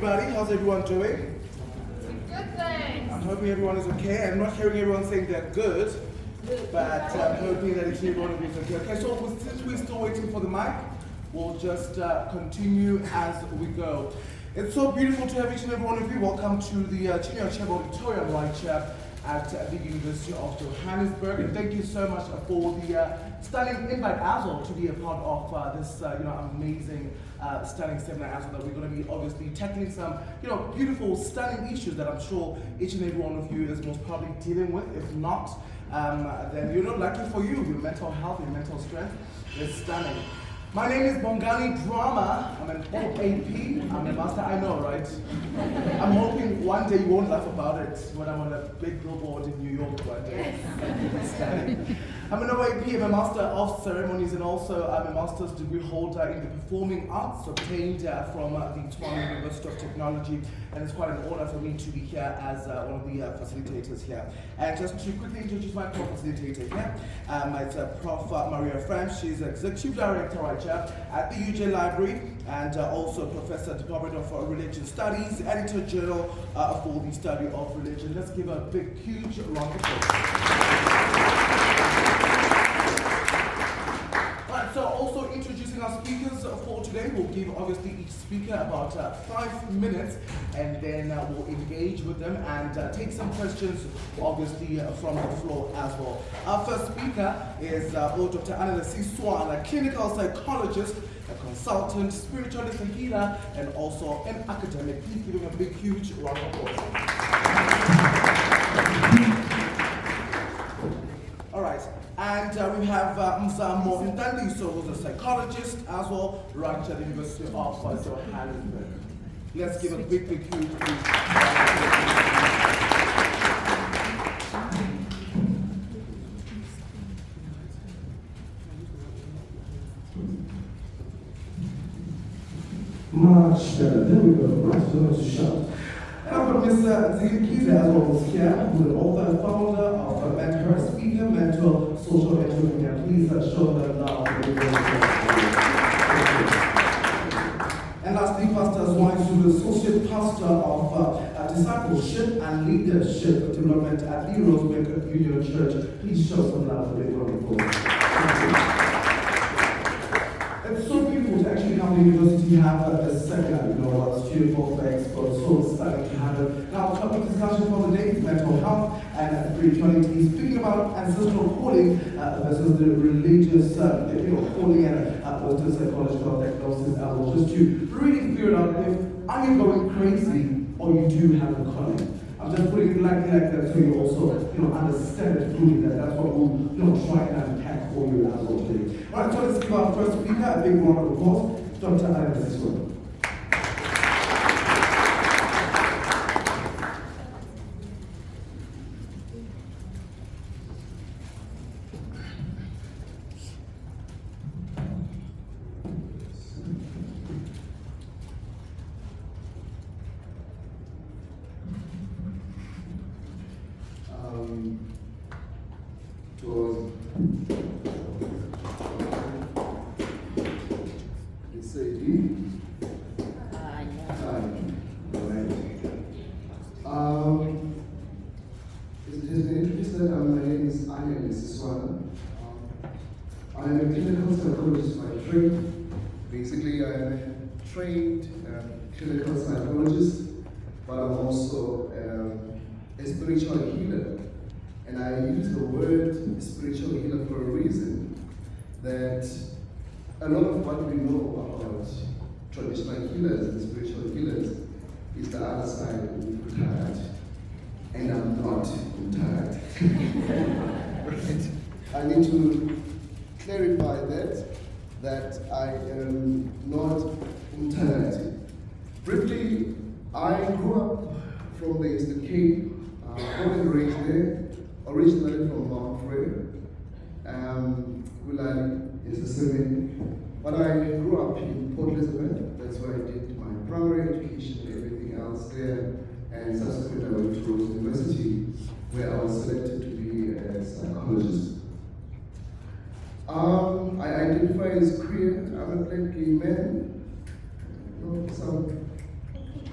everybody. How's everyone doing? Good, thanks. I'm hoping everyone is okay. I'm not hearing everyone saying they're good, but I'm hoping that everyone is okay. Okay, so since we're still waiting for the mic, we'll just continue as we go. It's so beautiful to have each and every one of you. Welcome to the Chinyao Chebo Auditorium right here at the University of Johannesburg, and thank you so much for the stunning invite as well to be a part of this amazing stunning seminar as well, that we're going to be obviously tackling some beautiful stunning issues that I'm sure each and every one of you is most probably dealing with. If not, then lucky for you, your mental health, your mental strength is stunning. My name is Bongani Drama. I'm an AP. I'm a master. I know, right? I'm hoping one day you won't laugh about it when I'm on a big billboard in New York one day. Yes. I'm an OAP. I'm a Master of Ceremonies, and also I'm a master's degree holder in the Performing Arts, obtained from the Tshwane University of Technology. And it's quite an honor for me to be here as one of the facilitators here. And just to quickly introduce my co-facilitator here, it's Prof. Maria Franz. She's Executive Director right here at the UJ Library, and also Professor, Department of Religion Studies, Editor Journal for the Study of Religion. Let's give a big, huge round of applause. So also introducing our speakers for today, we'll give obviously each speaker about 5 minutes, and then we'll engage with them and take some questions obviously from the floor as well. Our first speaker is Dr. Annalise Swan, a clinical psychologist, a consultant, spiritualist and healer, and also an academic. Please give him a big, huge round of applause. All right. And we have Mzamo Ntandiso, who's a psychologist as well, right at the University of Johannesburg. Let's give a big, big, huge Much better. There we go. Right to those shout. And I've got Ms. Zikiza as well as here, who's an author and founder of Mentor, speaker, mentor, social entrepreneur. Please show them love. And lastly, Pastor Zwine, who's the associate pastor of discipleship and leadership development at the Rosebank Union Church. Please show some love for the It's so beautiful to actually come to the university have a seminar, Student Welfare Expo. So exciting to have it. Now, the topic discussion for the day is mental health and spirituality. Speaking about ancestral calling versus the religious calling and Western psychological diagnosis, just to really figure out if are you going crazy or you do have a calling. I'm just putting it like that so you also understand it fully, that's what we'll try and unpack for you as well today. Alright, so let's give our first speaker a big round of applause, Dr. Annalise Swan. I'm a clinical psychologist by trade. Basically, I'm a trained clinical psychologist, but I'm also a spiritual healer. And I use the word spiritual healer for a reason, that a lot of what we know about traditional healers and spiritual healers is the other side of tired. And I'm not tired. Right? I need to clarify that I am not tired. Briefly, I grew up from the Eastern Cape, born and raised there, originally from Mount Frere. Wilali is the same. But I grew up in Port Elizabeth. That's where I did my primary education and everything else there. And subsequently, I went to Rose University, where I was selected to be a psychologist. I identify as queer. I'm a black gay man. Some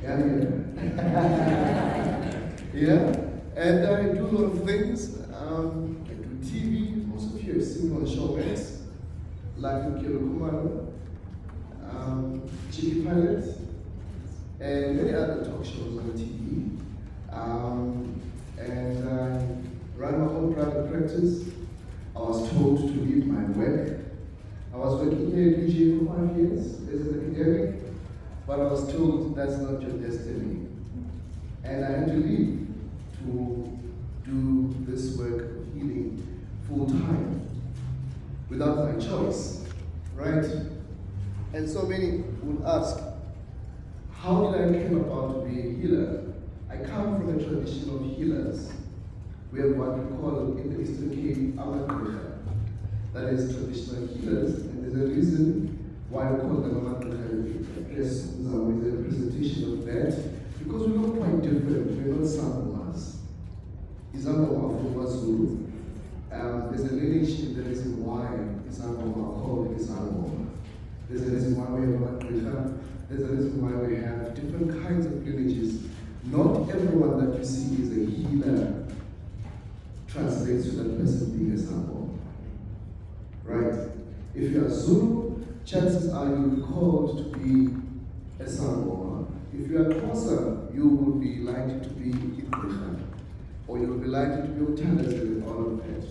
Yeah, yeah. And I do a lot of things. I do TV. Most of you have seen me on Showmax, Life in Kilo Kumaro, Chicky Pilot, and many other talk shows on TV. And I run my own private practice. I was told to leave my work. I was working here at UJ for 5 years as an academic, but I was told that's not your destiny. And I had to leave to do this work of healing full time without my choice, right? And so many would ask, how did I come about to be a healer? I come from a tradition of healers. We have what we call in the Eastern Cape, Amadricha. That is traditional healers, and there's a reason why we call them Amadricha. Yes, is a representation of that, because we look quite different. We're not Sangomas. Izangoma from Wazulu. There's a lineage in the reason why Izangoma are called Izangoma. There's a reason why we have Amadricha. There's a reason why we have different kinds of lineages. Not everyone that you see is a healer translates to that person being a Sango. Right? If you are Zulu, chances are you'll be called to be a Sango. If you are Xhosa, you will be likely to be Ikricha, or you will be likely to be Uthandaze with all of that.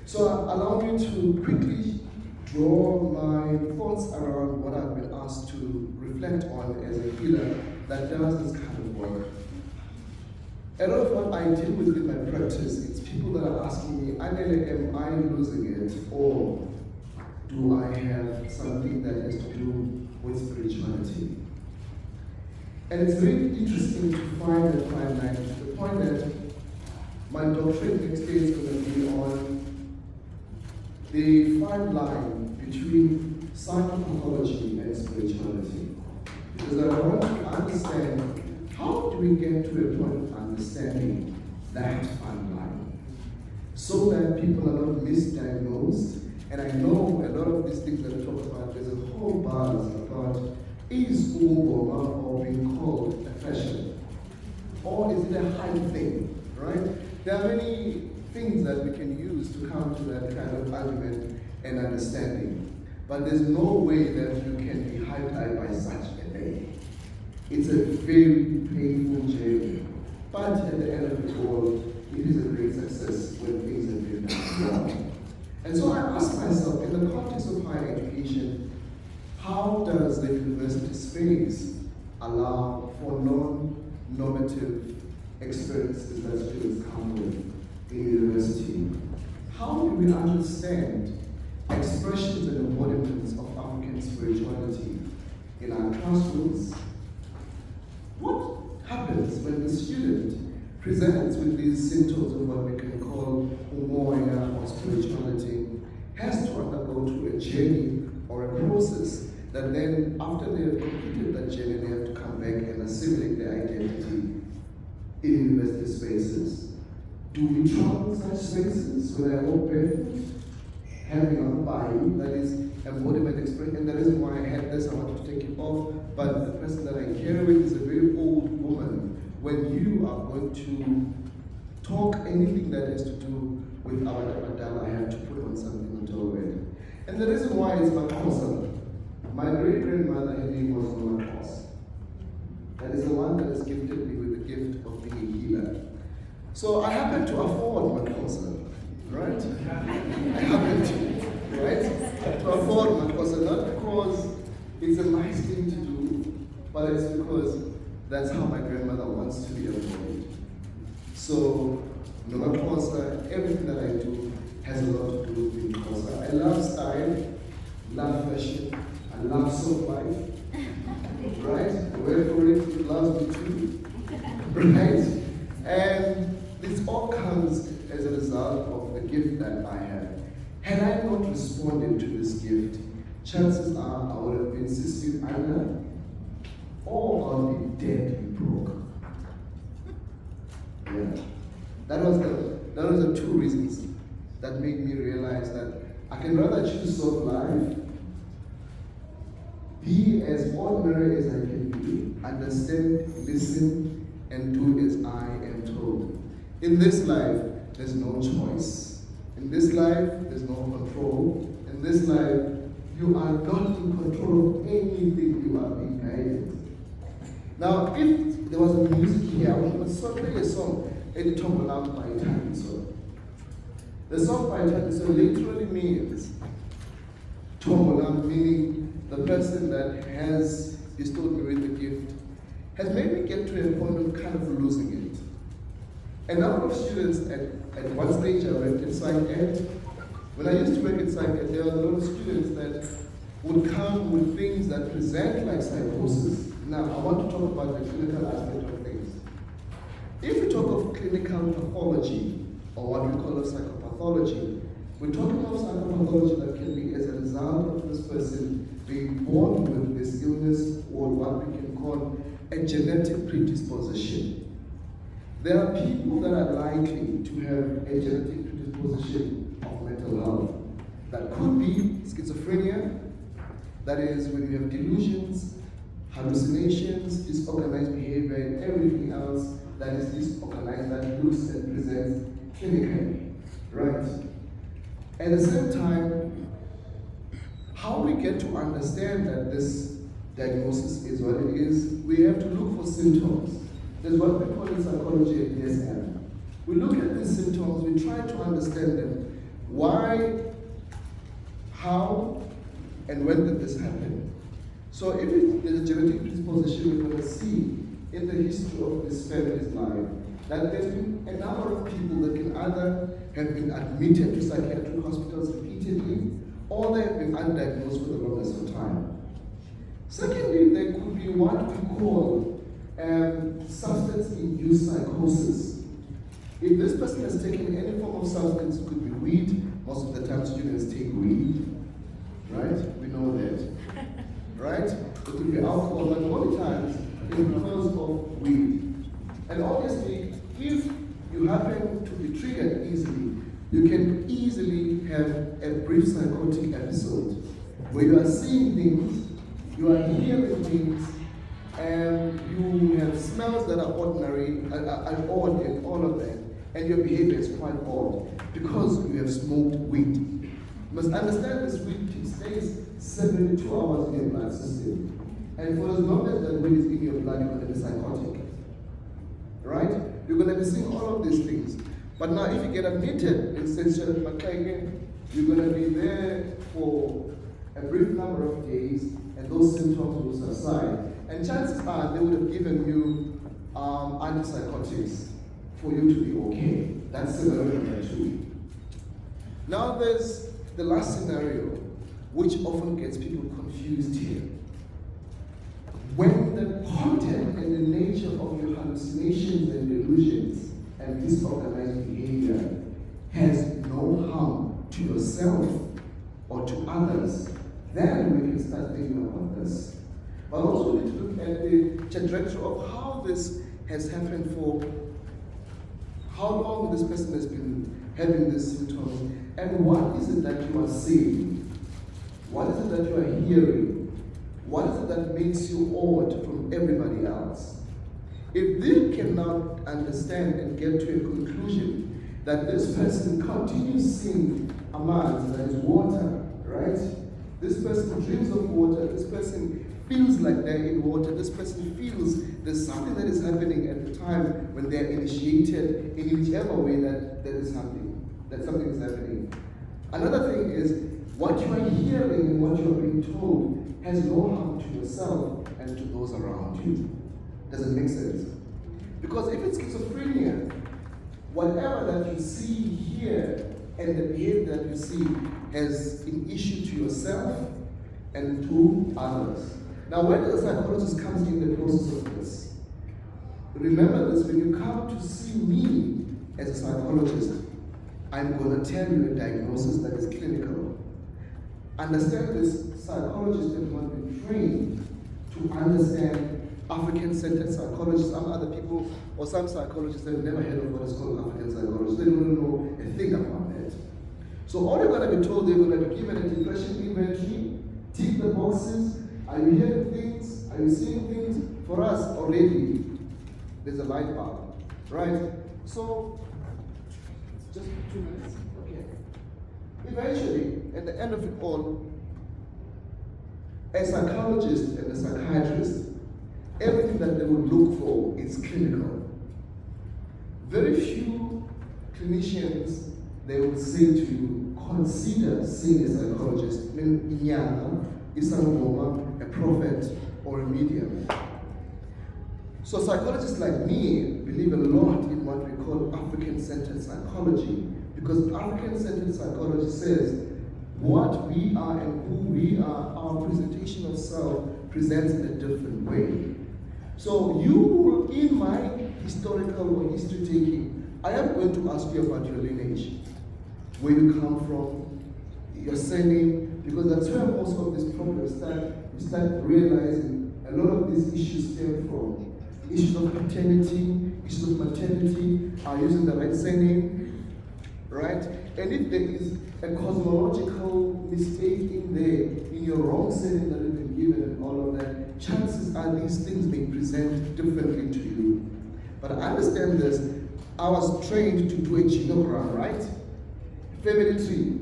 So allow me to quickly draw my thoughts around what I've been asked to reflect on as a healer that does this kind of work. A lot of what I deal with in my practice, it's people that are asking me, am I losing it, or do I have something that has to do with spirituality? And it's very interesting to find that fine line, to the point that my doctorate next day is going to be on the fine line between psychopathology and spirituality. Because I want to understand, how do we get to a point of understanding that fine line so that people are not misdiagnosed? And I know a lot of these things that I talk about, there's a whole buzz about, is Ugoma or being called a fashion? Or is it a high thing, right? There are many things that we can use to come to that kind of argument and understanding. But there's no way that you can be hyped by such a day. It's a very painful journey. But at the end of it all, it is a great success when things have been done well. And so I asked myself, in the context of higher education, how does the university space allow for non-normative experiences that students come with in university? How do we understand expressions and embodiments of African spirituality in our classrooms? What happens when the student presents with these symptoms of what we can call umoya or spirituality, has to undergo to a journey or a process that then, after they have completed that journey, they have to come back and assimilate their identity in university spaces? Do we travel such spaces where they walk barefoot, having a body that is embodiment expression? And the reason why I had this, I want to take it off, but the person that I carry with is a very old woman. When you are going to talk anything that has to do with our Abadala, I have to put on something on top of it. And the reason why is Makosa. My great-grandmother, her name was Makos. That is the one that has gifted me with the gift of being a healer. So I happen to afford Makosa, right? I happen to, right? To afford Makosa, not because it's a nice thing to do, but it's because that's how my grandmother wants to be avoided. So, no Makosa, everything that I do has a lot to do with Makosa. I love style, love fashion, I love soft life, right? Wait for it, it loves me too, right? And this all comes as a result of the gift that I have. Had I not responded to this gift, chances are I would have been Sissi Anna, or I'll be dead broke. Yeah. That was the two reasons that made me realize that I can rather choose soft life, be as ordinary as I can be understand, listen, and do as I am told. In this life, there's no choice. In this life, there's no control. In this life, you are not in control of anything, you are being guided. Now, if there was a music here, I would play a song, Eddie Tombolam by Takiso. The song by Takiso literally means Tombolam, meaning the person that has bestowed me with the gift, has made me get to a point of kind of losing it. A number of students at one stage I worked in Psych Ed. When I used to work in Psych Ed, there were a lot of students that would come with things that present like psychosis. Now, I want to talk about the clinical aspect of things. If we talk of clinical pathology, or what we call psychopathology, we're talking about psychopathology that can be as a result of this person being born with this illness, or what we can call a genetic predisposition. There are people that are likely to have a genetic predisposition of mental health. That could be schizophrenia, that is when you have delusions, hallucinations, disorganized behavior, and everything else that is disorganized, that looks and presents clinically, right? At the same time, how we get to understand that this diagnosis is what it is, we have to look for symptoms. There's what we call in psychology a DSM. We look at these symptoms, we try to understand them. Why, how, and when did this happen? So if there's a genetic predisposition, we're going to see in the history of this family's life that there's been a number of people that can either have been admitted to psychiatric hospitals repeatedly, or they have been undiagnosed for the longest of time. Secondly, there could be what we call substance-induced psychosis. If this person has taken any form of substance, it could be weed. Most of the time students take weed, right? We know that, right? It could be alcohol, but many times it's because of weed. And obviously, if you happen to be triggered easily, you can easily have a brief psychotic episode where you are seeing things, you are hearing things, and you have smells that are ordinary, are odd and all of that, and your behavior is quite odd because you have smoked weed. You must understand this weed stays 72 hours in your blood system, and for as long as that weed is in your blood, you're going to be psychotic, right? You're going to be seeing all of these things. But now if you get admitted in Central Makaigen, you're going to be there for a brief number of days, and those symptoms will subside. And chances are they would have given you antipsychotics for you to be okay. That's scenario number 2. Now there's the last scenario, which often gets people confused here. When the content and the nature of your hallucinations and delusions and disorganized behavior has no harm to yourself or to others, then we can start thinking about this. But also we need to look at the trajectory of how this has happened, for how long this person has been having these symptoms, and what is it that you are seeing? What is it that you are hearing? What is it that makes you odd from everybody else? If they cannot understand and get to a conclusion that this person continues seeing amounts, that is water, right? This person dreams of water, this person feels like they're in water, this person feels there's something that is happening at the time when they're initiated in whichever way that is happening, that something is happening. Another thing is, what you are hearing and what you are being told has no harm to yourself and to those around you. Does it make sense? Because if it's schizophrenia, whatever that you see here and the behavior that you see has an issue to yourself and to others. Now, when the psychologist comes in the process of this, remember this: when you come to see me as a psychologist, I'm going to tell you a diagnosis that is clinical. Understand this: psychologists have not been trained to understand African-centered psychology. Some other people, or some psychologists, have never heard of what is called African psychology. They don't know a thing about that. So all you're going to be told, they're going to be given a depression inventory, tick the boxes. Are you hearing things? Are you seeing things? For us, already, there's a light bulb, right? So, just 2 minutes, okay. Eventually, at the end of it all, a psychologist and a psychiatrist, everything that they would look for is clinical. Very few clinicians, they would say to you, consider seeing a psychologist, a prophet, or a medium. So psychologists like me believe a lot in what we call African-centered psychology, because African-centered psychology says what we are and who we are, our presentation of self presents in a different way. So you, in my historical or history taking, I am going to ask you about your lineage, where you come from, your surname, because that's where most of these problems start. You start realizing a lot of these issues stem from issues of paternity, issues of maternity, are using the right surname, right? And if there is a cosmological mistake in there, in your wrong surname that you've been given and all of that, chances are these things may present differently to you. But I understand this. I was trained to do a genogram, right? Family tree.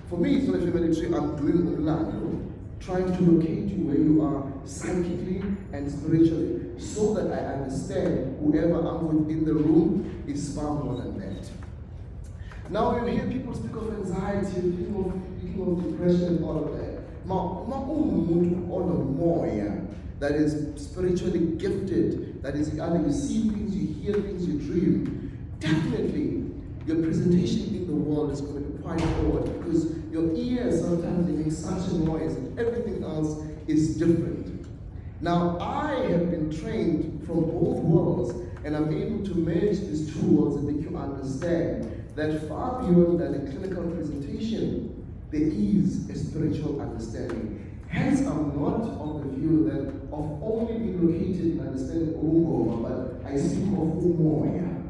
For me, it's not a family tree. I'm doing Umlando, trying to locate you where you are psychically and spiritually, so that I understand whoever I'm with in the room is far more than that. Now you hear people speak of anxiety, people speaking of depression and all of that. That is spiritually gifted, that is either you see things, you hear things, you dream. Definitely, your presentation in the world is going to be quite forward, because your ears sometimes they make such a noise and everything else is different. Now I have been trained from both worlds, and I'm able to merge these two worlds and make you understand that far beyond that a clinical presentation, there is a spiritual understanding. Hence, I'm not of the view that of only being located in understanding Ungoma, but I speak of Umoya.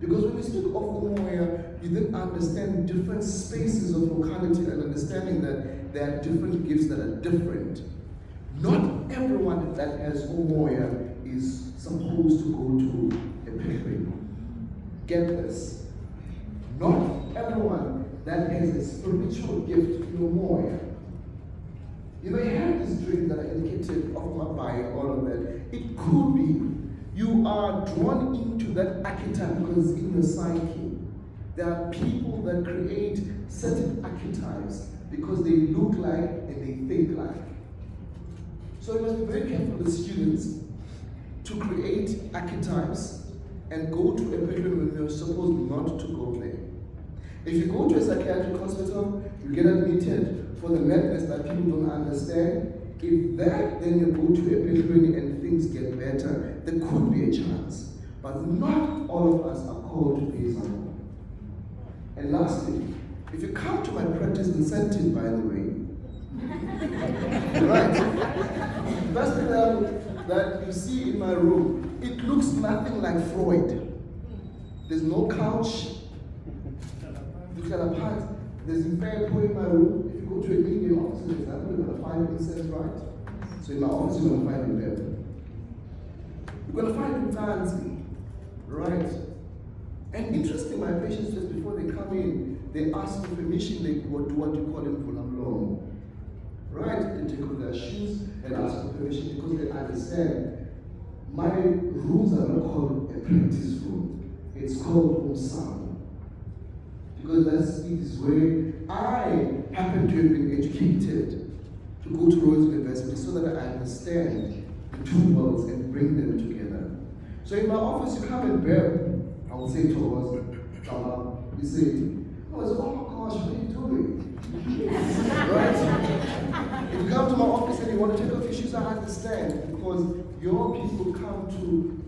Because when you speak of Umoya, you then understand different spaces of locality and understanding that there are different gifts that are different. Not everyone that has Umoya is supposed to go to a pilgrim. Get this. Not everyone that has a spiritual gift in Umoya. You may have this dream that I indicated of my bio, all of that. It could be you are drawn into that archetype because in your psyche. There are people that create certain archetypes because they look like and they think like. So you must be very careful with students to create archetypes and go to a pilgrim when you're supposed not to go there. If you go to a psychiatric hospital, you get admitted for the madness that people don't understand. If that, then you go to a pilgrim and things get better, there could be a chance. But not all of us are called to be someone. And lastly, if you come to my practice incentive, by the way, right? First thing that you see in my room, it looks nothing like Freud. There's no couch. You can apart. There's a fair point in my room. If you go to a Indian office, for example, you're going to find incense, right? So in my office, you're going to find it there. You're going to find it fancy, right? And interesting, my patients, just before they come in, they ask for permission, they what do you call it, Pulamlong. Right? They take off their shoes and ask for permission because they understand my rooms are not called a practice room. It's called Umsam. Because that's it is where I happen to have been educated to go to Royal University so that I understand the two worlds and bring them together. So in my office, you come and bear. I would say to us, you say, oh my gosh, what are you doing? Right? If you come to my office and you want to take off your shoes, I understand, because your people come to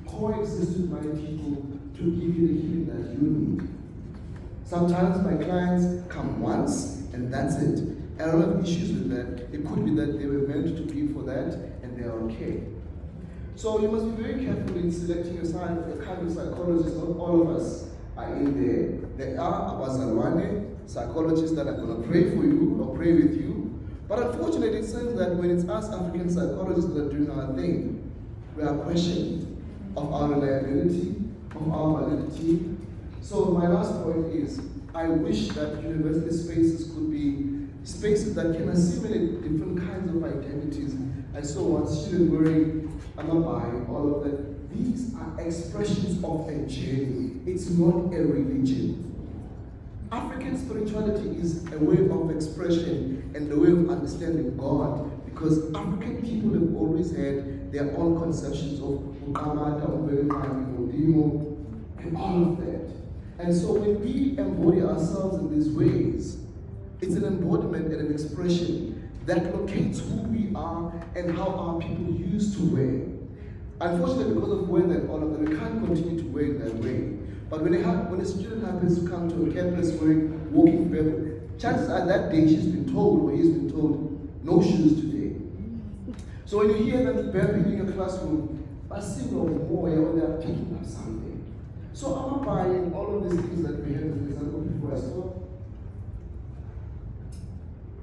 coexist with my people to give you the healing that you need. Sometimes my clients come once and that's it. I don't have issues with that. It could be that they were meant to be for that and they are okay. So you must be very careful in selecting your kind of psychologist. Not all of us are in there. There are abazalwane psychologists that are going to pray for you or pray with you, But unfortunately, it seems that when it's us African psychologists that are doing our thing, we are questioned of our reliability, of our validity. So my last point is, I wish that university spaces could be spaces that can assimilate different kinds of identities. I saw one student wearing a mabai, all of that. These are expressions of a journey. It's not a religion. African spirituality is a way of expression and the way of understanding God, because African people have always had their own conceptions of Ukamata, Udimo, and all of that. And so when we embody ourselves in these ways, it's an embodiment and an expression that locates who we are and how our people used to wear. Unfortunately, because of weather and all of that, we can't continue to wear it that way. But when a student happens to come to a campus wearing walking barefoot, chances are that day she's been told or he's been told, no shoes today. So when you hear them barefoot in your classroom, I see no more or they're picking up something. So I'm buying all of these things that we have in example before I stop.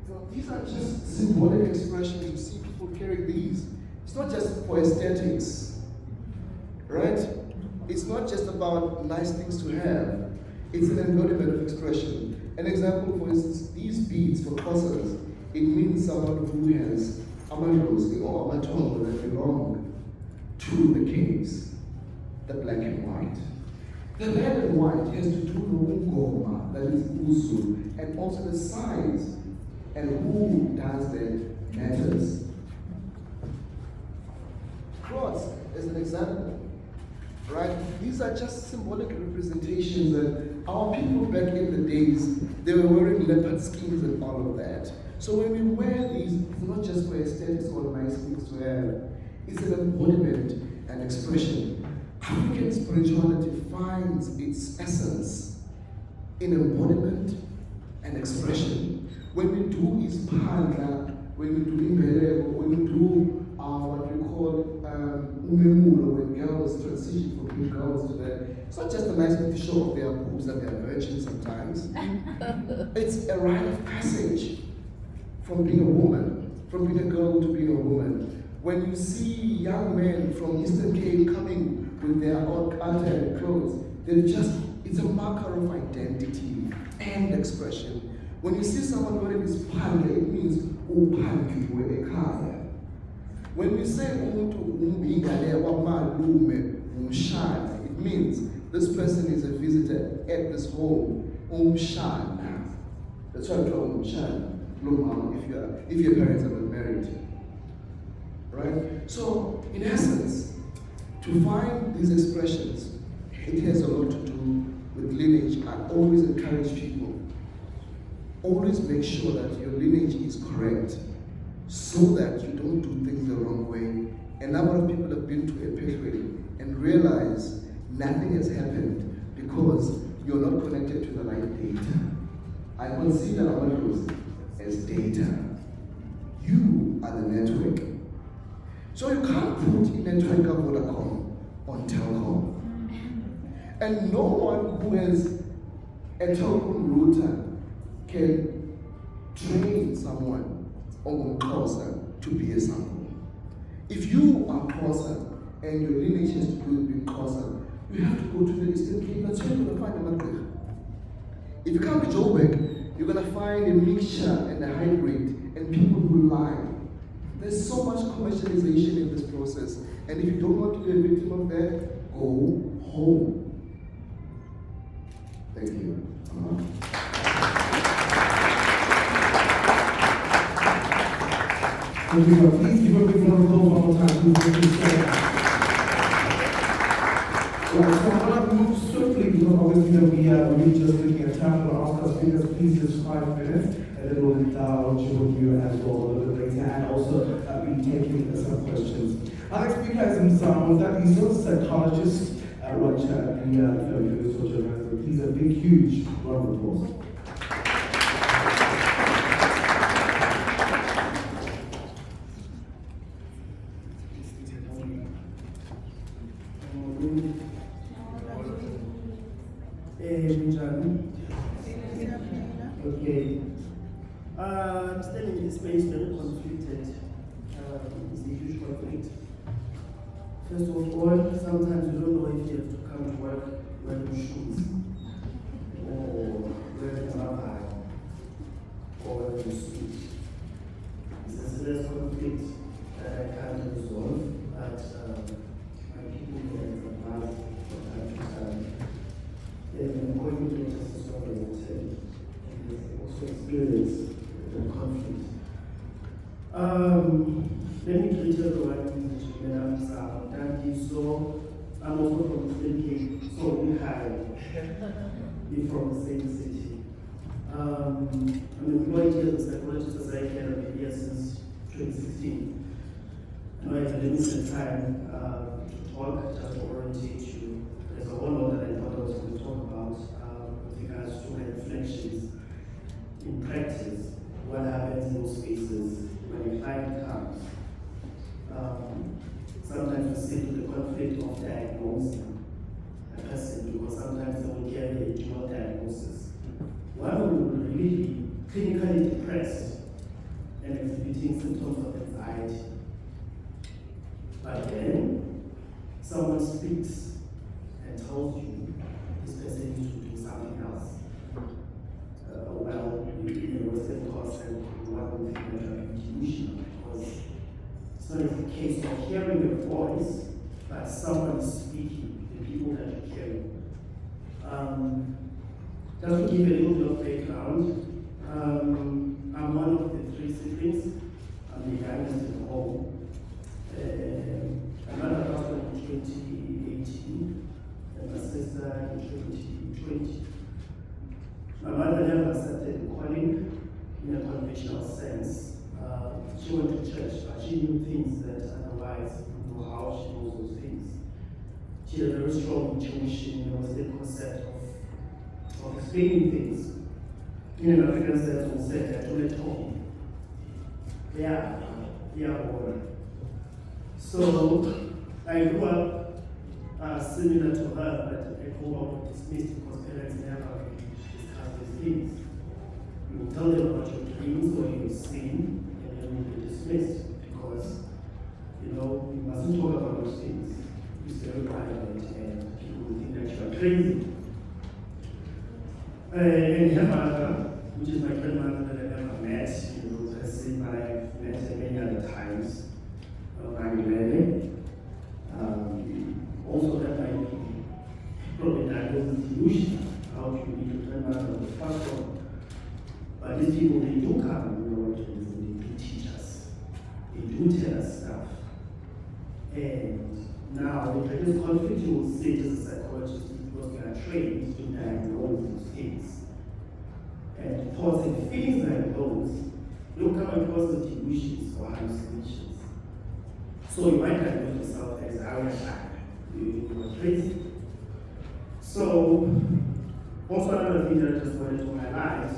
So these are just symbolic expressions. You see people carry these. It's not just for aesthetics, right? It's not just about nice things to have. It's an embodiment of expression. An example, for instance, these beads for Xhosas, it means someone who has amadlozi or amatongo that belong to the kings, the black and white. The red and white has to do with ungoma, that is usu, and also the size and who does that matters. Cross is an example, right? These are just symbolic representations that our people back in the days, they were wearing leopard skins and all of that. So when we wear these, it's not just for aesthetics or nice things to have. It's an embodiment and expression. African spirituality finds its essence in embodiment and expression. When we do Ispandla, when we do Imbeleko, when we do what we call Umemulo, when girls transition from being girls to that, it's not just a nice thing to show off their boobs that they are virgins sometimes. It's a rite of passage from being a woman, from being a girl to being a woman. When you see young men from Eastern Cape coming with their altered clothes, it's a marker of identity and expression. When you see someone wearing this panda, it means uphandliwe ekhaya. When we say umuntu umbingale wamalume umshana, it means this person is a visitor at this home. Umshana. That's why I call umshana. If your parents are not married. Right? So, in essence, to find these expressions, it has a lot to do with lineage. I always encourage people, always make sure that your lineage is correct so that you don't do things the wrong way. A number of people have been to a pathway and realize nothing has happened because you're not connected to the right data. I consider our rules as data. You are the network. So you can't put in network of Vodacom on Telcom. And no one who has a Telcom router can train someone on Xhosa to be a sample. If you are Xhosa and your lineage has to do with being Xhosa, you have to go to the Eastern Cape. That's where you're going to find a madrid. If you come to Joburg, you're going to find a mixture and a hybrid and people who lie. There's so much commercialization in this process. And if you don't want to be a victim of that, go home. Thank you. Thank you. Please give a big round of applause one more time. So I'm going to move swiftly because obviously we're just looking at time. We'll ask our speakers, please, just 5 minutes, and then we'll indulge with you as well a little bit later, and also be taking some questions. Our next speaker is that he's a psychologist at the University of Johannesburg. He's a big, huge round of applause. Okay. I'm still in this space now. First of all, sometimes you don't know if you have to come to work wearing shoes or wearing a rubber or wearing a suit. It's a serious conflict that I can't resolve, but my people here in the past from time to time, they've been going to it as a sort of and they also experience the conflict. Let me greet everyone in the so I'm also from the same city, so we we're from the same city. I'm employed here as a psychologist as I can be here since 2016. I know I have a limited time to talk, just to orientate you. There's a whole lot that I thought I was going to talk about with regards to my reflections in practice, what happens in those spaces when a client comes. Sometimes we sit with the conflict of diagnosing a person because sometimes they will carry a dual diagnosis. One will be really clinically depressed and exhibiting symptoms of anxiety. But then someone speaks and tells you this person needs to do something else. Well, in the Western course, and one would think that you're delusional because it's not a case of hearing a voice, but someone is speaking, the people that you carry. Just to give you a little bit of background, I'm one of the 3 siblings. I'm the youngest in the home. My mother passed away in 2018, and my sister in 2020. My mother never started calling in a conventional sense. She went to church, but she knew things that otherwise you know how she knows those things. She had a very strong intuition. There was the concept of explaining things. In an African sense, we said that we talking. Yeah, water. So I grew up similar to her, but I grew up dismissed because parents never really discuss these things. You tell them about your dreams or your sin, and then you'll be dismissed because, you mustn't talk about those things. It's very private, and people will think that you are crazy. And her mother, which is my grandmother that I never met, person, but I've met her many other times. Also, that might be probably diagnosed with delusion. How do you need to turn out on the first one? But these people, they do come, they do teach us. They do tell us stuff. And now, the greatest conflict you will sit as a psychologist because we are trained to diagnose these things. And thoughts and feelings like those, you'll come across the delusions or hallucinations. So you might diagnose yourself as you were crazy. So, also another thing that I just wanted to highlight,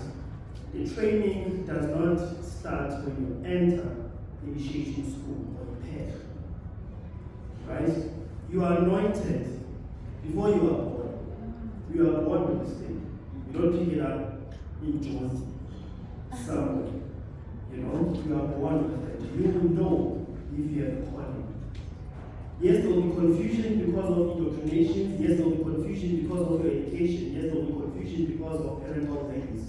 the training does not start when you enter initiation school or pair. Right? You are anointed before you are born. You are born with this thing. You don't pick it up in Jones somewhere. You are born with it. You will know if you have a calling. Yes, there will be confusion because of indoctrination. Yes, there will be confusion because of your education. Yes, there will be confusion because of parental values.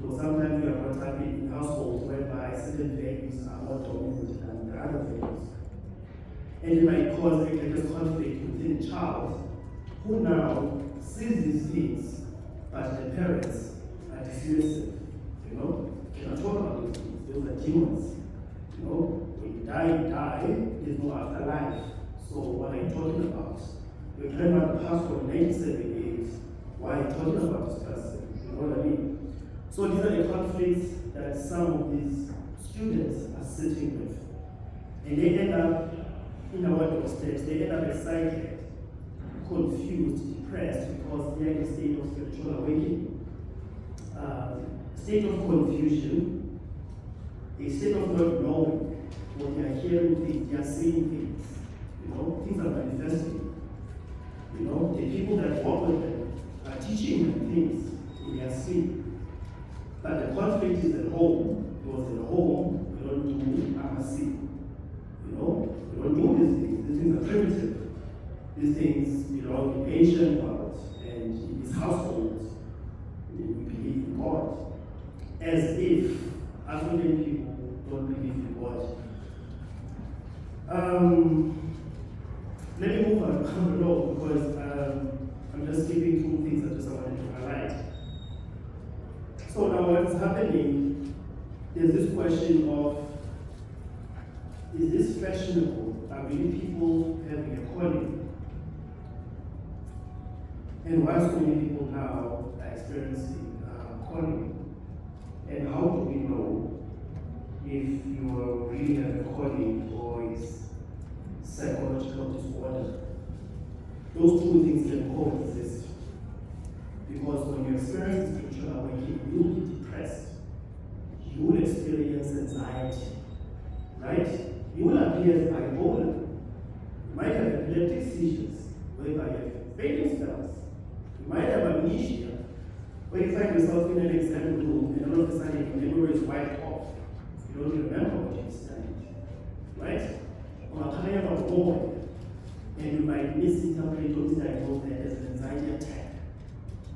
Sometimes you are brought up in households whereby certain values are more dominant than the other values. And it might cause a greater conflict within a child who now sees these things, but the parents are dismissive. Cannot talk about those things. Those are demons. When you die, there's no afterlife. So what are you talking about? Your grandmother passed away in 1978. Why are you talking about this person? You know what I mean? So these are the conflicts that some of these students are sitting with. And they end up in our steps. They end up excited, confused, depressed because they are in a state of spiritual awakening. State of confusion, a state of not knowing what they are hearing things, they are saying things. Things are manifesting. The people that work with them are teaching them things in their sleep. But the conflict is at home, because at home, we don't do AMAC. We don't do these things. These things are primitive. these things belong in ancient world, and in his household, we believe in God. As if African people don't believe in God. Let me move on below because I'm just skipping two things that I just wanted to highlight. So now what is happening is this question of, is this fashionable? Are really people having a calling? And why so many people now are experiencing calling? And how do we know if you really have a calling or is psychological disorder? Those two things can coexist. Because when you experience spiritual awakening, you will be depressed. You will experience anxiety, right? You will appear as bipolar. You might have epileptic seizures, whereby you have fainting spells. You might have amnesia, where you find yourself in an exam room and all of a sudden your memory is wiped off. You don't remember what you studied, right? Or a kind of boy, and you might misinterpret or misdiagnose that as an anxiety attack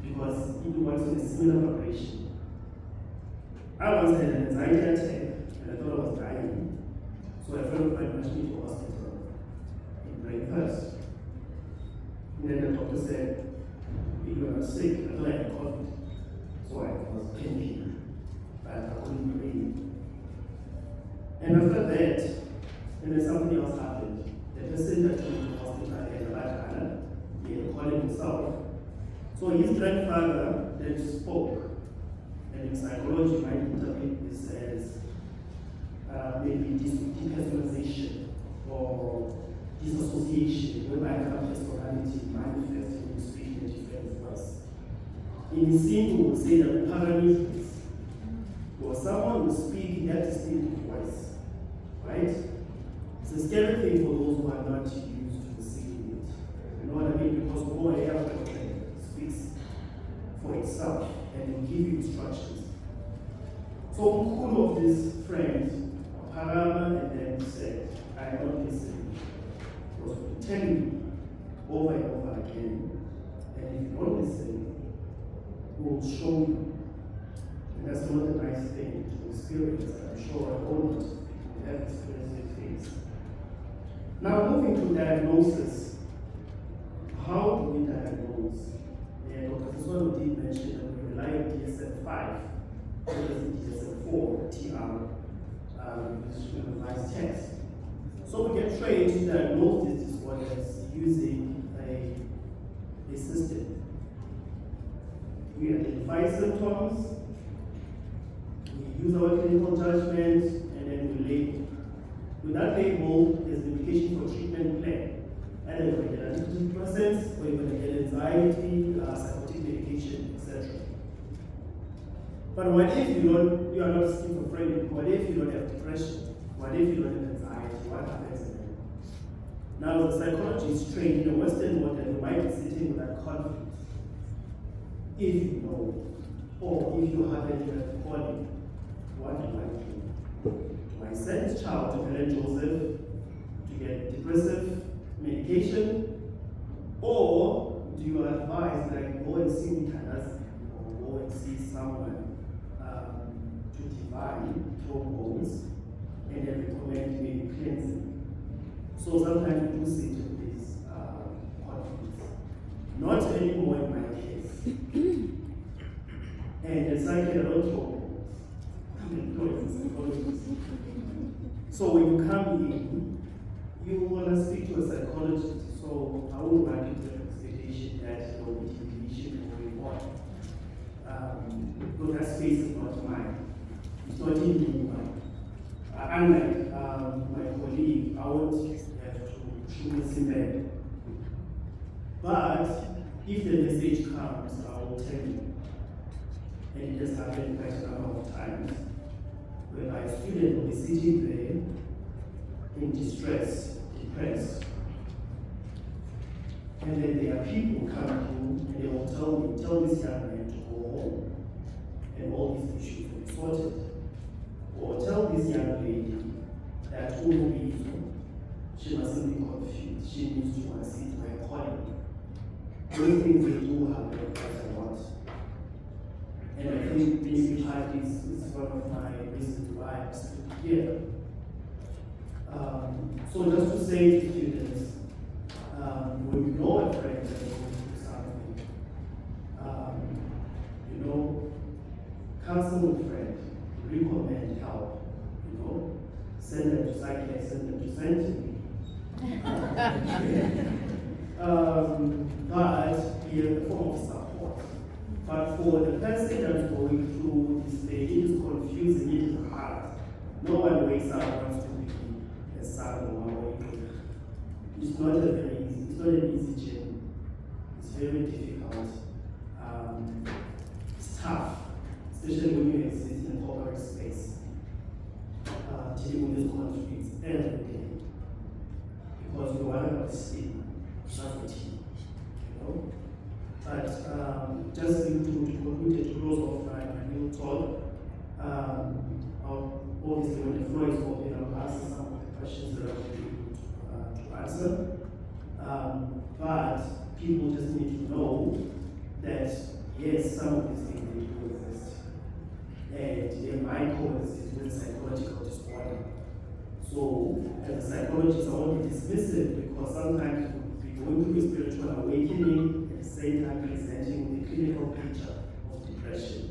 because it was in a similar operation. I once had an anxiety attack and I thought I was dying, so I followed my machine to hospital in Brainhurst. And then the doctor said, you are sick, I thought I had COVID. So I was panicking, but I couldn't breathe. And after that, and then something else happened. The person that took me to the hospital had a bad he had called himself. So his grandfather then spoke. And in psychology, you might interpret this as maybe depersonalization or disassociation, whereby the personality manifests when you speak in a different voice. In his scene, we will say that parameters, or someone will speak in that distinct voice, right? It's a scary thing for those who are not used to receiving it. You know what I mean? Because more air speaks for itself and will give you instructions. So Mkulu of this friend, Parama, and then said, I am not listening. He was telling me over and over again, and if you don't listen, we will show you. And that's not a nice thing to experience. I'm sure all of us have experienced these things. Now moving to diagnosis. How do we diagnose? And Dr. Siswano did mention that we rely on DSM-5, DSM-4, TR, revised text. So we get trained to diagnose these disorders using a system. We identify symptoms, we use our clinical judgment, and then we label. With that label, there's the indication for treatment plan. Either you're going to get antidepressants, or you're going to get anxiety, psychotic medication, etc. But what if you are not schizophrenic? What if you don't have depression? What if you don't have anxiety? What happens then? Now, the psychologist is trained in the Western world, and you might be sitting with that conflict. If you know, or if you happen to have calling, what do I do? Do I send this child to Helen Joseph to get depressive medication? Or do you advise, like, go and see Mutanazi or go and see someone to divine hormones and then recommend maybe cleansing? So sometimes we do sit with these conflicts. Not anymore in my case. And the psychiatric so when you come in, you want to speak to a psychologist. So I would like to have an expectation that you know mediation going on. Because that space is not mine. It's not in me. Unlike my colleague, I won't have to shoot this in bed. But if the message comes, I will tell you. And it has happened quite a number of times, whereby a student will be sitting there in distress, depressed. And then there are people coming and they will tell this young man to go home and all these issues will be sorted. Or tell this young lady that all reason she mustn't be confused, she needs to accede to her calling. Those things they do happen quite a lot. And I think being a child is one of my reasons why I'm still here. So just to say to students, when you know a friend that is going through something, counsel with a friend, recommend help, send them to psychiatrist, send them to scientific. But be a form of support. But for the person that's going through this stage, it is confusing, it is hard. No one wakes up and wants to be a son or a wife. It's not an easy journey. It's very difficult. It's tough, especially when you exist in a corporate space. Dealing with these conflicts every day. Because you are not sleep, not the team. But just to conclude the close of my little talk, obviously when the floor is open, I'll answer some of the questions that I want to answer. But people just need to know that yes, some of these things they do exist. And they might coexist with psychological disorder. So as a psychologist, I won't be dismissive because sometimes we're going through a spiritual awakening at the same time presenting the clinical picture of depression.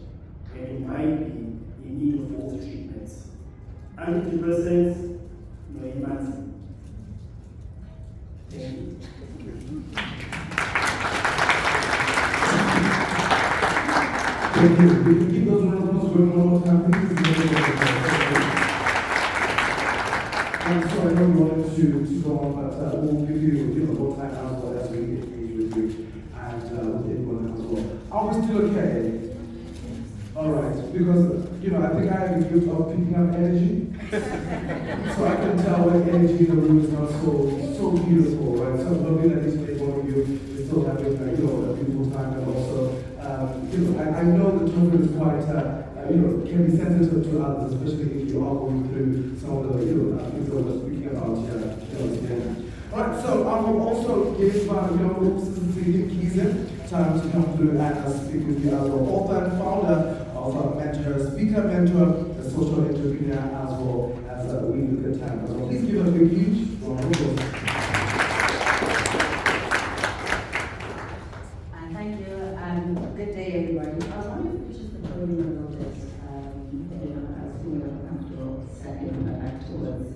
And you might be in need of both treatments. Antidepressants, no imagine. Thank you. Thank you. We can keep those rounds going one more time, please. I'm sorry, I don't want to go on, but we'll give you more time as well as we engage with you and with everyone as well. Are we still okay? All right, because I think I have a gift of picking up energy, so I can tell when energy in the room is not so beautiful, right? So I'm hoping that each one of you is still having a beautiful time, and also I know the topic is quite can be sensitive to others, especially if you are going through some of the things that we're speaking about here today. All right, so I will also give Susan Keeson time to come through and speak with you as well. Author and founder of Mentor, speaker, mentor, a social entrepreneur, as well as We Look at Time as well. Please give us a huge round of applause. Thank you. Good day, everybody. I was wondering if we just put in a little bit, as we are comfortable setting back towards.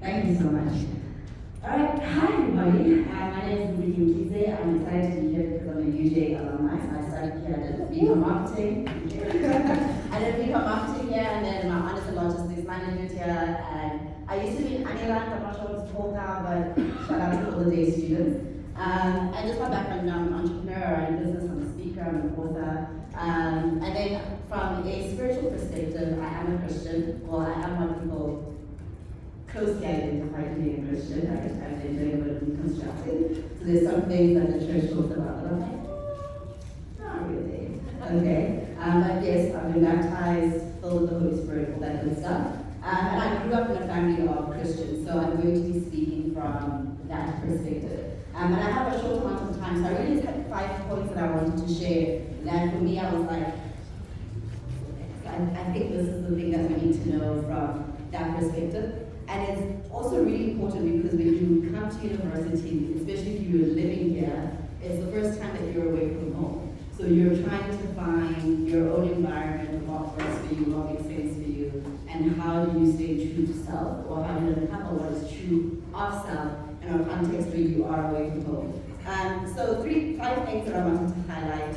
Thank you so much. All right, hi everybody. My name is Mbiki Mkize. I'm excited to be here because I'm a UJ alumni. So I started here, I did BCom marketing. I did BCom marketing here, and then my honors in logistics management here. And I used to be in Aniland, I'm not sure what it's called now, but shout out to all the day students. And just my background, I'm an entrepreneur, I'm a business, I'm a speaker, I'm an author. And then from a spiritual perspective, I am a Christian. Well, I am what people closely identify to being a Christian. I've been doing a bit of deconstructing. So there's some things that the church talks about that I'm like, not really. Okay. But yes, I've been baptized, filled with the Holy Spirit, all that good stuff. And I grew up in a family of Christians, so I'm going to be speaking from that perspective. And I have a short amount of time, so I really just had 5 points that I wanted to share. And for me, I was like, I think this is the thing that we need to know from that perspective. And it's also really important because when you come to university, especially if you're living here, it's the first time that you're away from home. So you're trying to find your own environment, what works for you, what makes sense for you, and how do you stay true to self, or how do you uncover what is true of self in a context where you are away from home. So 5 things that I wanted to highlight.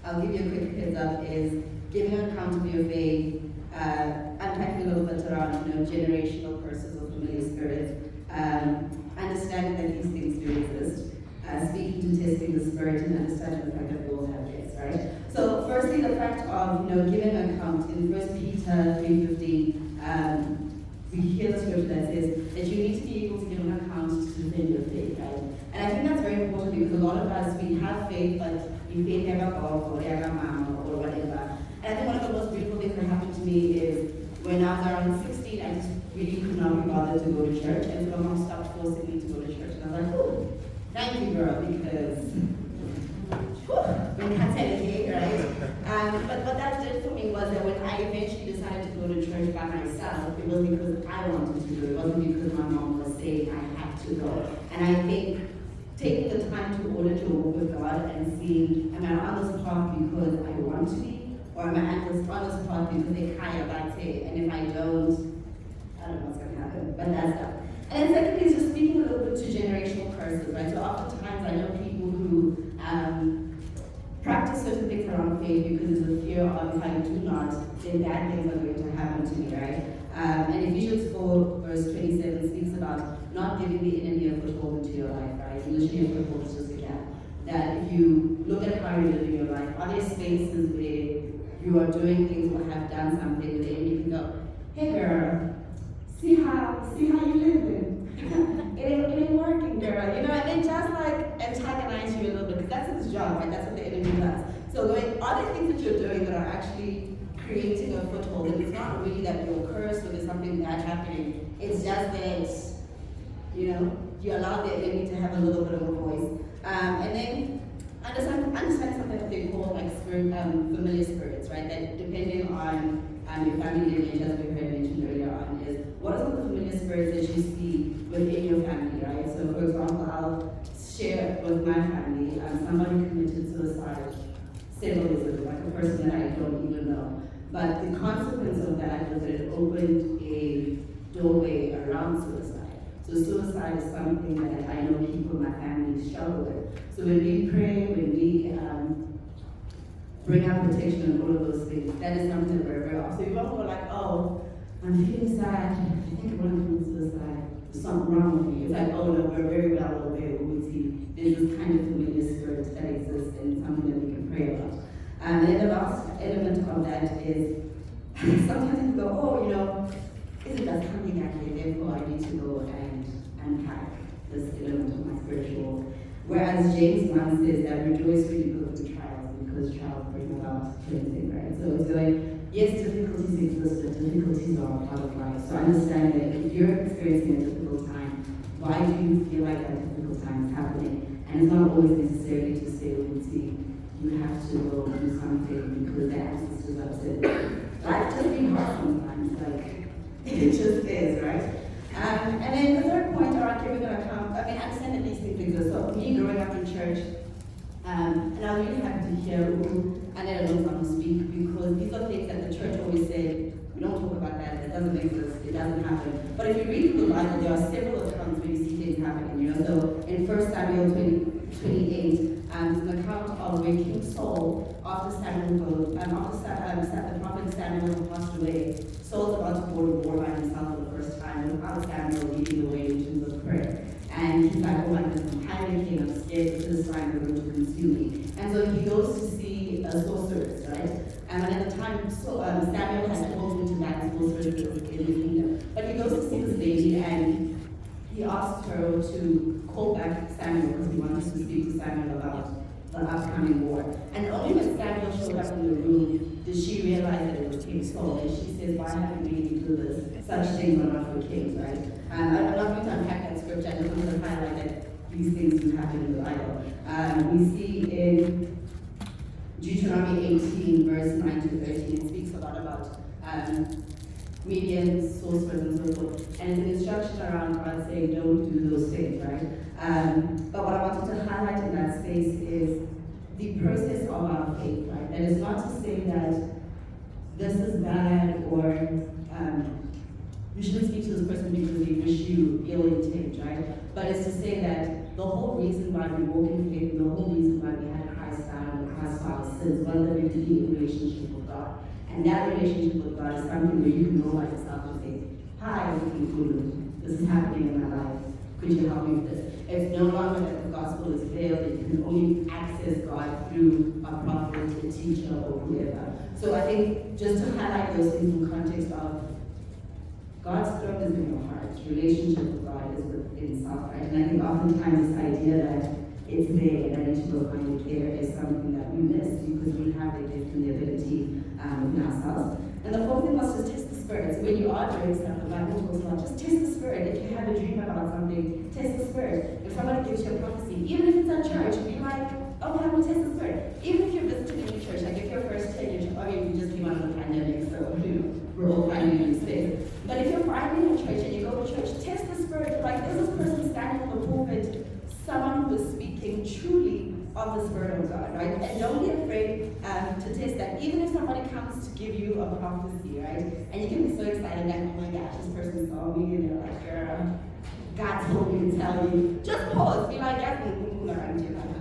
I'll give you a quick heads up is giving an account of your faith, unpacking a little bit around generational curses or familiar spirits, understanding that these things do exist, speaking to testing the spirit and understanding the fact that we all have gifts, right? So firstly, the fact of giving an account in 1 Peter 3:15, we hear the scripture that says that you need to be able to give an account to defend your faith, right? And I think that's very important because a lot of us, we have faith, but we faith never go or mama or whatever. And I think one of the most beautiful things that happened to me is when I was around 16, I just really could not be bothered to go to church, and so my mom stopped forcing me to go to church. And I was like, oh, thank you, girl, because we can't say it, right? But what that did for me was that when I eventually decided to go to church by myself, it was because I wanted to go. It wasn't because my mom was saying I had to go. And I think taking the time to order to walk with God and seeing, am I on this path because I want to be, or am I on this path because they kind of like it, and if I don't know what's going to happen, but that's that. And then secondly is just speaking a little bit to generational curses, right? So oftentimes I know people who practice certain things around faith because there's a fear of if I do not, then bad things are going to happen to me, right? And Ephesians 4 verse 27 speaks about not giving the enemy a foothold into your life, right? Literally a foothold is just a gap. That if you look at how you're living your life, are there spaces where you are doing things or have done something where the enemy can go, hey girl, see how you living? it ain't working, girl. You know, and then just like antagonize you a little bit, because that's his job, right? That's what the enemy does. So going, are there things that you're doing that are actually creating a foothold? And it's not really that you're cursed or there's something bad happening. It's just that, you know, you allow the enemy to have a little bit of a voice. And then understand something that they call like familiar spirits, right? That depending on your family lineage, as we heard mentioned earlier on, is what are some of the familiar spirits that you see within your family, right? So for example, I'll share with my family, somebody committed suicide several years ago, like a person that I don't even know. But the consequence of that was that it opened a doorway around suicide. So suicide is something that I know people in my family struggle with. So when we pray, when we bring out protection and all of those things, that is something that we're aware of. So you won't go like, oh, I'm feeling sad, I think I want to commit suicide, there's something wrong with me. It's like, oh no, we're very well aware when we see there's this kind of familiar spirit that exists and something that we can pray about. And then the last element of that is, sometimes people go, oh, you know, Isabel's coming back here, therefore I need to go and unpack this element of my spiritual. Whereas James 1 says that rejoice when you go through trials, because trials bring about cleansing, right? So it's going, yes, difficulties exist, but difficulties are a part of life. So understand that if you're experiencing a difficult time, why do you feel like that difficult time is happening? And it's not always necessarily to say, you have to go do something because the ancestors have said, life just be hard sometimes, like, it just is, right? And then the third point around giving an account, I mean, I understand that these things exist. So me growing up in church, and I was really happy to hear and I don't want to speak because these are things that the church always said, we don't talk about that, it doesn't exist, it doesn't happen. But if you read the Bible, there are several accounts where you see things happening, you know. So in 1 Samuel 28, it's an account of where King Saul, after the prophet Samuel passed away, Saul's about to go to war by himself for the first time without Samuel leading the way in terms of prayer. And he's like, oh my goodness, I'm panicking, I'm scared, this is time they're going to consume me. And so he goes to see a sorceress, right? And at the time, Samuel has told him to ban sorceresses in the kingdom. But he goes to see this lady and he asks her to call back Samuel because he wants to speak to Samuel about the upcoming war. And only when Samuel showed up in the room did she realize that it was King Saul. And she says, why haven't we do this? Such things are not for kings, right? And I'm not going to unpack that scripture, I just want to highlight that these things do happen in the Bible. We see in Deuteronomy 18, verse 9 to 13, it speaks a lot about mediums, sorcerers, and so forth. And it's an instruction around God saying, don't do those things, right? But what I wanted to highlight in that space is the process of our faith, right? That is not to say that this is bad or you shouldn't speak to this person because they wish you ill intent, right? But it's to say that the whole reason why we walk in faith and the whole reason why we had Christ died on the cross for our sins was that we could be in relationship with God. And that relationship with God is something where you can go by yourself and say, hi, this is happening in my life. Could you help me with this? It's no longer that the gospel is veiled, that you can only access God through a prophet, a teacher, or whoever. So I think just to highlight those things in context of God's throne is in your heart. Relationship with God is within self, right? And I think oftentimes this idea that it's there and I need to go find it there is something that we miss because we have the gift and the ability within ourselves. And the fourth thing was to test the Spirit. So when you are doing stuff, the Bible talks about just test the Spirit. If you have a dream about something, test the Spirit. If somebody gives you a prophecy, even if it's at church, be like, oh, I will test the Spirit. Even if you're visiting a new church, like if you're first 10 years, you just came out of the pandemic, so we're all finding new space. But if you're finding a church and you go to church, test the Spirit. Like, is this person standing on the pulpit, someone who is speaking truly of the Spirit of God, right? And don't be afraid to test that. Even if somebody comes to give you a prophecy, right? And you can be so excited that, oh my gosh, this person saw me, and they're like, girl, God told me to tell you. Just pause. Be like, I'm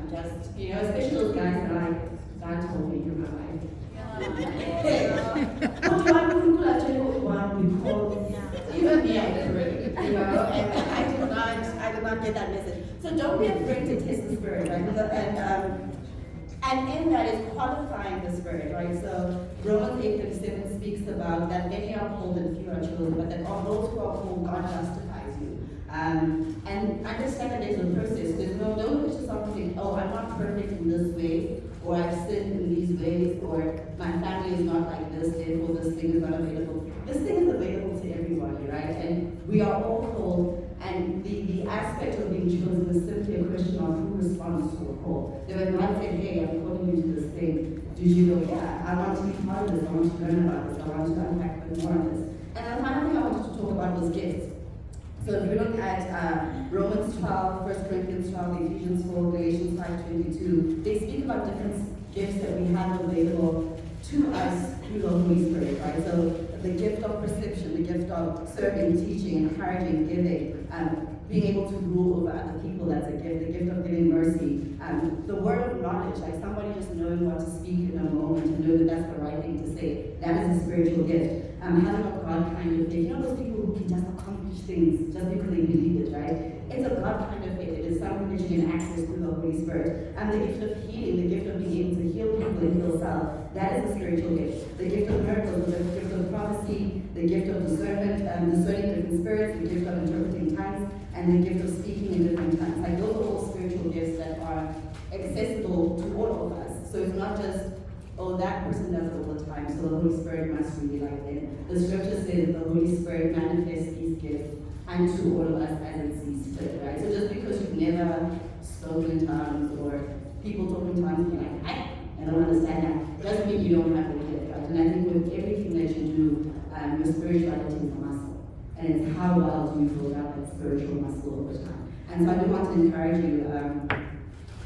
just, especially those guys that are like, God told me you're my life. What do I do? I tell you what you want, because even me, I didn't really, and I did not get that message. So don't be afraid to test the Spirit, right? And in that is qualifying the Spirit, right? So Romans 8:37 speaks about that many are called and few are chosen, but that of those who are called, God justifies you. And understand that there's a process. Don't look at yourself and think, oh, I'm not perfect in this way, or I've sinned in these ways, or my family is not like this, therefore this thing is not available. This thing is available to everybody, right? And we are all called, and the aspect of being chosen is simply a question of who responds to a call. They were not saying, hey, I'm calling you to this thing. Did you go, yeah, I want to be part of this, I want to learn about this, I want to unpack a bit more of this. And the final thing I wanted to talk about was gifts. So if you look at Romans 12, 1 Corinthians 12, Ephesians 4, Galatians 5:22, they speak about different gifts that we have available to us through the Holy Spirit, right? So the gift of perception, the gift of serving, teaching, encouraging, giving, being able to rule over other people, that's a gift. The gift of giving mercy, the word of knowledge, like somebody just knowing what to speak in a moment and know that that's the right thing to say. That is a spiritual gift. Having a God kind of faith. You know those people who can just accomplish things just because they believe it, right? It's a God kind of faith. It is something that you can access through the Holy Spirit. And the gift of healing, the gift of being able to heal people and heal self, that is a spiritual gift. The gift of miracles, the gift of prophecy, the gift of discernment, discerning different spirits, the gift of interpreting tongues, and the gift of speaking in different tongues. Like those are all spiritual gifts that are accessible to all of us. So it's not just, oh, that person does it all the time, so the Holy Spirit must really like them. The scripture says the Holy Spirit manifests these gifts unto all of us as it sees fit, right? So just because you've never spoken in tongues or people talk in tongues, you're like, I don't understand that, doesn't mean you don't have the gift, right? And I think with everything that you do, your spirituality is a muscle. And it's how well do you build up that spiritual muscle over time. And so I do want to encourage you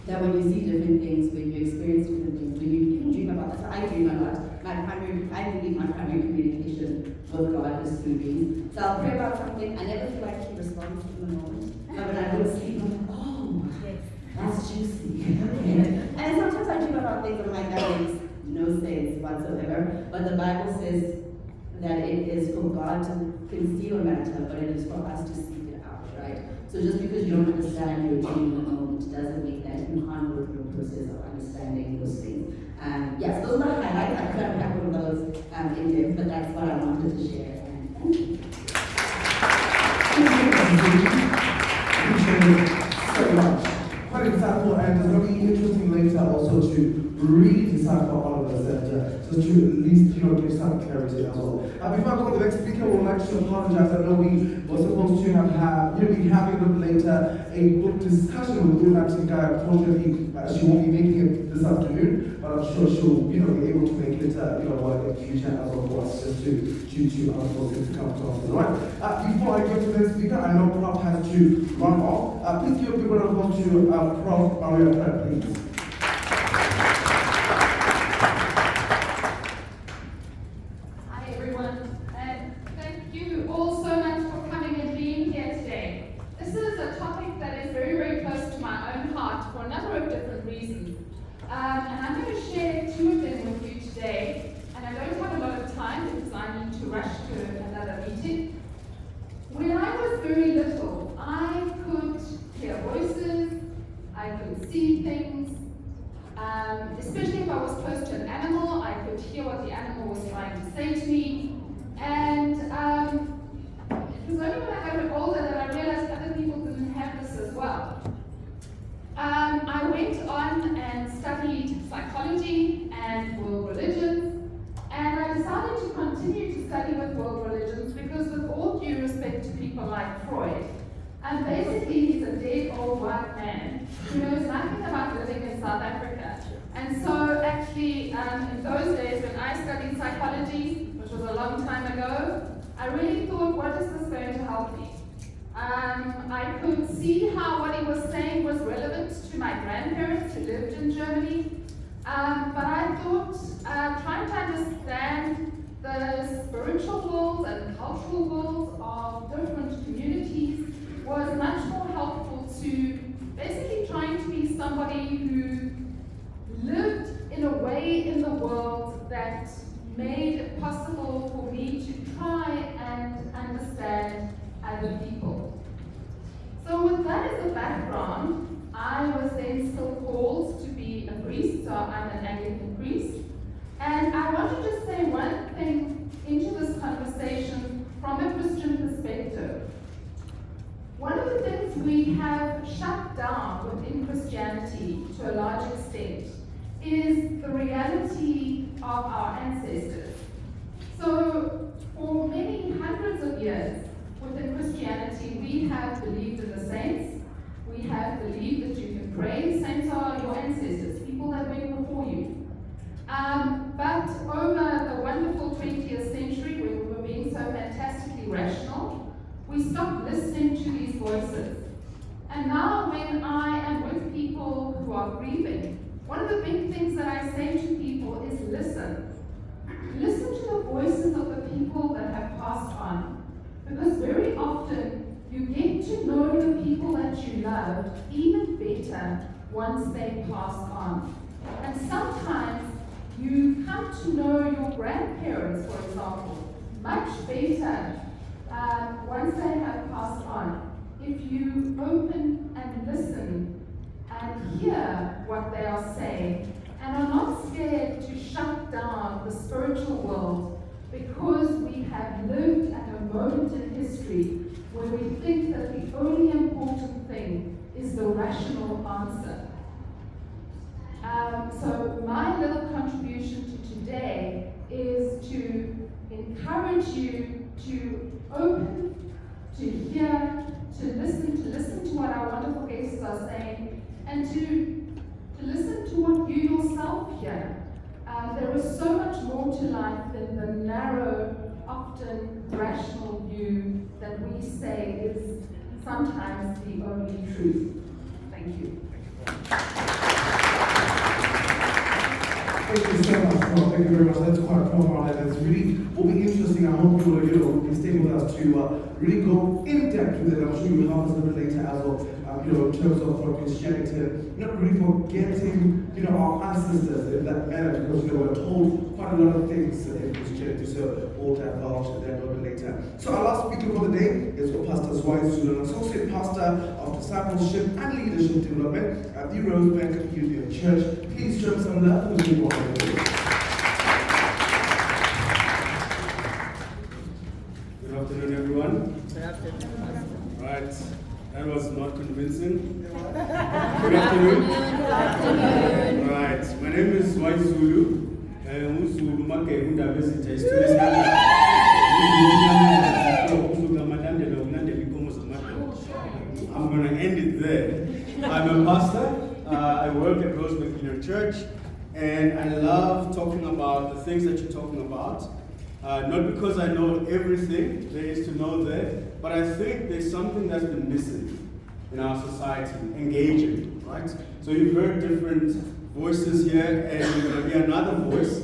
that when you see different things, when you experience different things, when you even dream about that. So I dream a lot. I believe my primary communication with God is through dreams. So I'll pray about something. I never feel like He responds in the moment. But when I go to sleep, I'm like, oh, that's juicy. And sometimes I dream about things, I'm like, that makes no sense whatsoever. But the Bible says that it is for God to conceal matter, but it is for us to seek it out, right? So just because you don't understand your dream in the moment doesn't mean that you can't go through a process of understanding those things. Yes, those are the highlights. I could have had one of those in depth, but that's what I wanted to share. And thank you. Appreciate it so much. Quite insightful, and it's going to be interesting later also to really decipher all of this and so to at least give some clarity as well. Before I go to the next speaker, we would like to apologize. I know we were supposed to have be having a little later a book discussion with University Guy. Unfortunately, she won't be making it this afternoon, but I'm sure she'll be able to make it in the future as well for us just due to other things to come to us. Alright. Before I go to the next speaker, I know Prof has to run off. Please give a big round of applause to Prof. Maria, please. And I'm going to share two of them with you today. And I don't have a lot of time because I need to rush to another meeting. When I was very little, I could hear voices, I could see things, especially if I was close to an animal, I could hear what the animal was trying to say to me. And it was only when I got a bit older that I realized other people didn't have this as well. I went on and studied psychology and world religions, and I decided to continue to study with world religions Basically, he's a dead old white man who knows nothing about living in South Africa. And so actually, in those days when I studied psychology, which was a long time ago, I really thought, what is this going to help me? I could see how what he was saying was relevant to my grandparents who lived in Germany. But I thought trying to understand the spiritual world and cultural world of different communities was much more helpful to basically trying to be somebody who lived in a way in the world that made it possible for me to try and understand other people. So with that as a background, I was then still called to be a priest, so I'm an Anglican priest. And I want to just say one thing into this conversation from a Christian perspective. One of the things we have shut down within Christianity to a large extent is the reality of our ancestors. So for many hundreds of years within Christianity, we have believed in the saints. We have believed that you can pray. Saints are your ancestors, people that went before you. But over the wonderful 20th century, when we were being so fantastically rational, we stopped listening to these voices. And now when I am with people who are grieving, one of the big things that I say to people is listen. Listen to the voices of the people that have passed on. Because very often, you get to know the people that you loved even better once they passed on. And sometimes you come to know your grandparents, for example, much better once they have passed on. If you open and listen and hear what they are saying and are not scared to shut down the spiritual world because we have lived at a moment in history where we think that the only important thing is the rational answer. So my little contribution to today is to encourage you to open, to hear, to listen to what our wonderful guests are saying, and to listen to what you yourself hear. There is so much more to life than the narrow, often rational view that we say is sometimes the only truth. Thank you. Thank you so much, Paul. Thank you very much. That's quite profound, and it's really will be interesting. I hope you will be staying with us to really go in depth with it. I'm sure you will help us a bit later as well. In terms of Christianity, not really forgetting, our ancestors in that manner, because we're told quite a lot of things in Christianity. So we'll divulge that a little bit later. So our last speaker for the day is Pastor Dwight Zulu, an associate pastor of discipleship and leadership development at the Rosebank Union Church. Please show some love and move on. Good afternoon, everyone. Good afternoon. Right, that was not convincing. Good afternoon. Good afternoon. Right, my name is Dwight Zulu. I'm going to end it there. I'm a pastor. I work at Rosebank Union Church, and I love talking about the things that you're talking about. Not because I know everything there is to know there, but I think there's something that's been missing in our society, engaging, right? So you've heard different voices here, and you're going to hear another voice.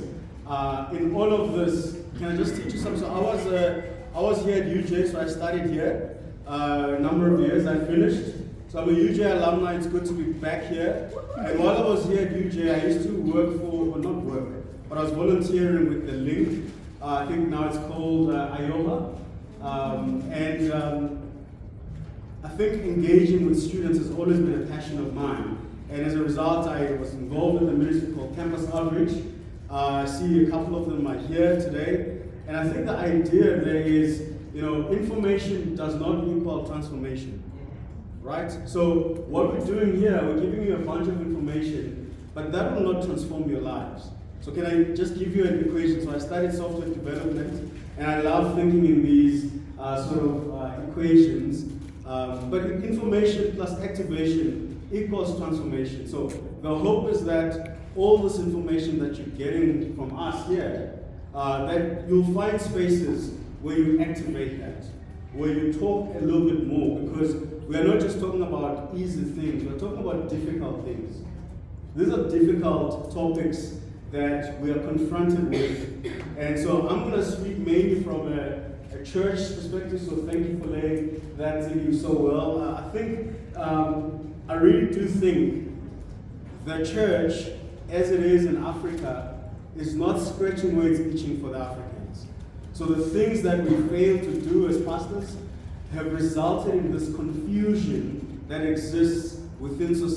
In all of this, can I just teach you something? So I was here at UJ, so I studied here a number of years. I finished. So I'm a UJ alumni. It's good to be back here. And while I was here at UJ, I used to work for, well, not work, but I was volunteering with the Link. I think now it's called IOHA. I think engaging with students has always been a passion of mine. And as a result, I was involved in a ministry called Campus Outreach. I see a couple of them are here today. And I think the idea there is, information does not equal transformation, right? So what we're doing here, we're giving you a bunch of information, but that will not transform your lives. So can I just give you an equation? So I studied software development, and I love thinking in these equations. But information plus activation equals transformation. So the hope is that all this information that you're getting from us here, that you'll find spaces where you activate that, where you talk a little bit more, because we are not just talking about easy things, we're talking about difficult things. These are difficult topics that we are confronted with. And so I'm going to speak mainly from a church perspective, so thank you for laying that to you so well. I really do think the church, as it is in Africa, is not scratching where it's itching for the Africans. So the things that we fail to do as pastors have resulted in this confusion that exists within society.